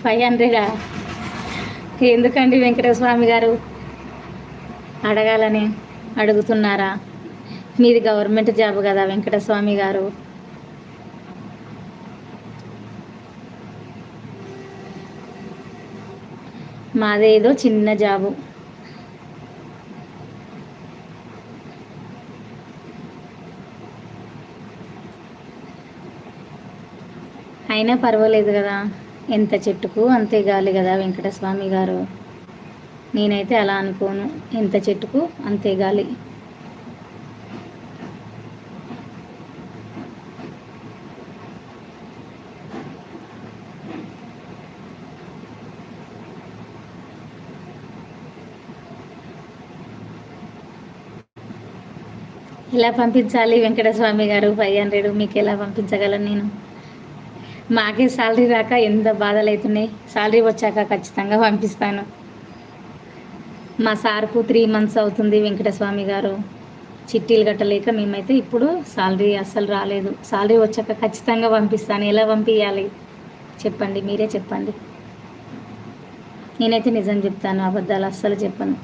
500 ఎందుకండి వెంకటస్వామి గారు అడగాలని అడుగుతున్నారా? మీది గవర్నమెంట్ జాబ్ కదా వెంకటస్వామి గారు. మాదేదో చిన్న జాబు. అయినా పర్వాలేదు కదా, ఎంత చెట్టుకు అంతే గాలి కదా వెంకటస్వామి గారు. నేనైతే అలా అనుకోను, ఎంత చెట్టుకు అంతే గాలి. ఎలా పంపించాలి వెంకటస్వామి గారు 500? మీకు ఎలా పంపించగలను నేను? మాకే శాలరీ రాక ఎంత బాధలు అవుతున్నాయి. శాలరీ వచ్చాక ఖచ్చితంగా పంపిస్తాను. మా సార్కు 3 months అవుతుంది వెంకటస్వామి గారు. చిట్టీలు కట్టలేక మేమైతే ఇప్పుడు శాలరీ అస్సలు రాలేదు. శాలరీ వచ్చాక ఖచ్చితంగా పంపిస్తాను. ఎలా పంపించాలి చెప్పండి, మీరే చెప్పండి. నేనైతే నిజం చెప్తాను, అబద్ధాలు అస్సలు చెప్పను.